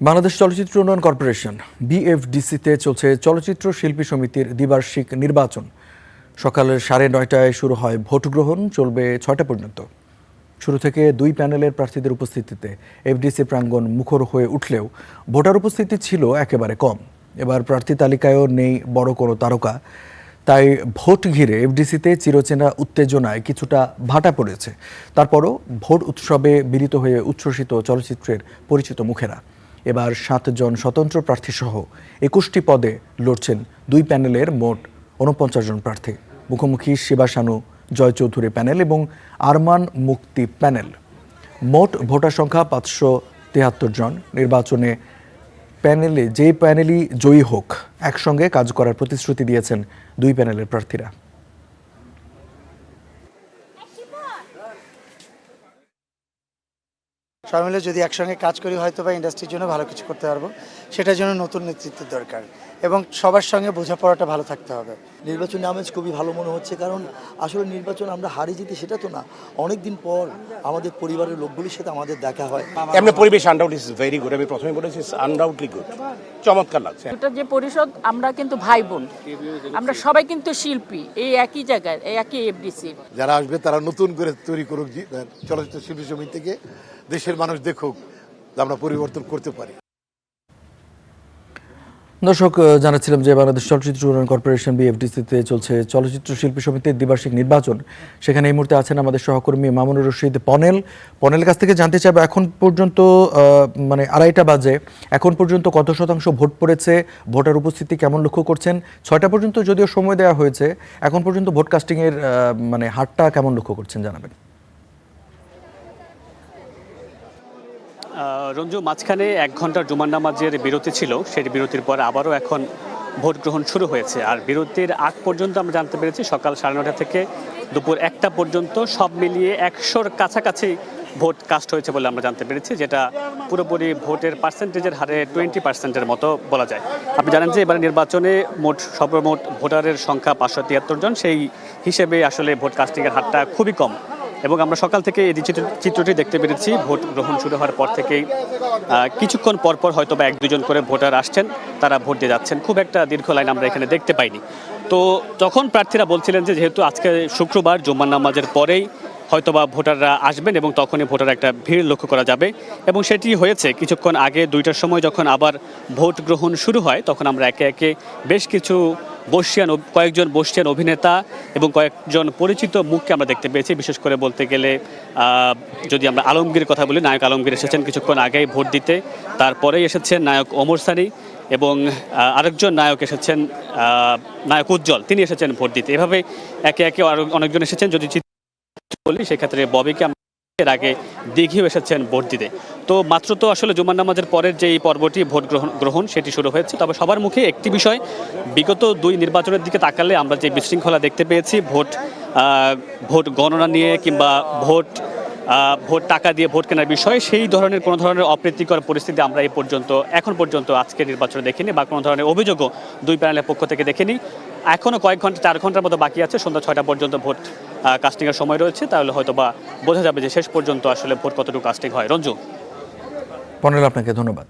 বাংলাদেশ চলচ্চিত্র উন্নয়ন কর্পোরেশন বিএফডিসিতে চলছে চলচ্চিত্র শিল্পী সমিতির দ্বিবার্ষিক নির্বাচন। সকাল 9:30টায় শুরু হয় ভোট গ্রহণ, চলবে 6টা পর্যন্ত। শুরু থেকে দুই প্যানেলের প্রার্থীদের উপস্থিতিতে এফডিসি প্রাঙ্গণ মুখর হয়ে উঠলেও ভোটার উপস্থিতি ছিল একেবারে কম। এবার প্রার্থী তালিকায়ও নেই বড় কোনো তারকা, তাই ভোট ঘিরে এফডিসিতে চিরচেনা উত্তেজনায় কিছুটা ভাটা পড়েছে। তারপরও ভোট উৎসবে মিলিত হয়ে উচ্ছ্বসিত চলচ্চিত্রের পরিচিত মুখেরা। এবার 7 জন স্বতন্ত্র প্রার্থীসহ 21টি পদে লড়ছেন দুই প্যানেলের মোট 49 জন প্রার্থী। মুখোমুখি শিবা শানু জয় চৌধুরী প্যানেল এবং আরমান মুক্তি প্যানেল। মোট ভোটার সংখ্যা 573 জন। নির্বাচনে যে প্যানেলই জয়ী হোক, একসঙ্গে কাজ করার প্রতিশ্রুতি দিয়েছেন দুই প্যানেলের প্রার্থীরা। সবাই মিলে যদি একসঙ্গে কাজ করি হয়তো বা ইন্ডাস্ট্রির জন্য ভালো কিছু করতে পারবো। সেটার জন্য নতুন নেতৃত্বের দরকার এবং সবার সঙ্গে বোঝাপড়াটা ভালো থাকতে হবে। নির্বাচনী আমেজ খুবই ভালো মনে হচ্ছে, কারণ আসলে নির্বাচন আমরা হারি জিতি সেটা তো না, অনেক দিন পর আমাদের পরিবারের লোকগুলির সাথে আমাদের দেখা হয়। এমনি পরিবেশ আনডাউটলি ইজ ভেরি গুড। আমি প্রথমে বলেছি আনডাউটলি গুড, চমৎকার লাগছে। এটা যে পরিষদ, আমরা কিন্তু ভাই বোন, আমরা সবাই কিন্তু শিল্পী, এই একই জায়গায়, এই একই এফডিসি। যারা আসবে তারা নতুন করে তৈরি করুক চলচ্চিত্র শিল্পী সমিতি থেকে, দেশের মানুষ দেখুক আমরা পরিবর্তন করতে পারি। দর্শক, জানাচ্ছিলাম যে বাংলাদেশ চলচ্চিত্র উন্নয়ন কর্পোরেশন বিএফডিসিতে চলছে চলচ্চিত্র শিল্পী সমিতির দ্বিবার্ষিক নির্বাচন। সেখানে এই মুহূর্তে আছেন আমাদের সহকর্মী মামুনুর রশিদ পনেলের কাছ থেকে জানতে চাইব, এখন পর্যন্ত মানে 2:30টা বাজে, এখন পর্যন্ত কত শতাংশ ভোট পড়েছে, ভোটার উপস্থিতি কেমন লক্ষ্য করছেন? 6টা পর্যন্ত যদিও সময় দেওয়া হয়েছে, এখন পর্যন্ত ভোট কাস্টিংয়ের মানে হারটা কেমন লক্ষ্য করছেন জানাবেন। রঞ্জু, মাঝখানে 1 ঘন্টার জুমার নামাজের বিরতি ছিল, সেই বিরতির পর আবারও এখন ভোট গ্রহণ শুরু হয়েছে। আর বিরতির আগ পর্যন্ত আমরা জানতে পেরেছি সকাল 9:30 থেকে দুপুর 1টা পর্যন্ত সব মিলিয়ে 100-র কাছাকাছি ভোট কাস্ট হয়েছে বলে আমরা জানতে পেরেছি, যেটা পুরোপুরি ভোটের পার্সেন্টেজের হারে 20% মতো বলা যায়। আপনি জানেন যে এবার নির্বাচনে সর্বমোট ভোটারের সংখ্যা 573 জন, সেই হিসেবে আসলে ভোট কাস্টিংয়ের হারটা খুবই কম। এবং আমরা সকাল থেকে এই চিত্রটি দেখতে পেরেছি। ভোট গ্রহণ শুরু হওয়ার পর থেকেই কিছুক্ষণ পরপর হয়তো বা 1-2 জন করে ভোটার আসছেন, তারা ভোট দিয়ে যাচ্ছেন। খুব একটা দীর্ঘ লাইন আমরা এখানে দেখতে পাইনি। তো তখন প্রার্থীরা বলছিলেন যে যেহেতু আজকে শুক্রবার, জুম্মার নামাজের পরেই হয়তোবা ভোটাররা আসবেন এবং তখনই ভোটার একটা ভিড় লক্ষ্য করা যাবে, এবং সেটি হয়েছে। কিছুক্ষণ আগে 2টার সময় যখন আবার ভোট গ্রহণ শুরু হয়, তখন আমরা একে একে বেশ কিছু কয়েকজন বর্ষিয়ান অভিনেতা এবং কয়েকজন পরিচিত মুখকে আমরা দেখতে পেয়েছি। বিশেষ করে বলতে গেলে যদি আমরা আলমগীরের কথা বলি, নায়ক আলমগীর এসেছেন কিছুক্ষণ আগেই ভোট দিতে। তারপরেই এসেছেন নায়ক ওমর সানি এবং আরেকজন নায়ক এসেছেন নায়ক উজ্জ্বল, তিনি এসেছেন ভোট দিতে। এভাবে একে একে আরও অনেকজন এসেছেন। যদি বলি সেক্ষেত্রে ববিকে এর আগে দিঘিও এসেছেন ভোট দিতে। তো মাত্র তো আসলে জুমার নামাজের পরের যে এই পর্বটি ভোট গ্রহণ সেটি শুরু হয়েছে। তবে সবার মুখে একটি বিষয়, বিগত 2 নির্বাচনের দিকে তাকালে আমরা যে বিশৃঙ্খলা দেখতে পেয়েছি ভোট গণনা নিয়ে কিংবা ভোট টাকা দিয়ে ভোট কেনার বিষয়ে, সেই ধরনের কোনো ধরনের অপ্রীতিকর পরিস্থিতি আমরা এখন পর্যন্ত আজকের নির্বাচনে দেখিনি, বা কোনো ধরনের অভিযোগও দুই প্যানেলের পক্ষ থেকে দেখিনি। এখনও কয়েক ঘন্টা, 4 ঘন্টার মতো বাকি আছে, সন্ধ্যা 6টা পর্যন্ত ভোট কাস্টিংয়ের সময় রয়েছে। তাহলে হয়তো বা বোঝা যাবে যে শেষ পর্যন্ত আসলে ভোট কতটুকু কাস্টিং হয়। রঞ্জু, পনেল, আপনাকে ধন্যবাদ।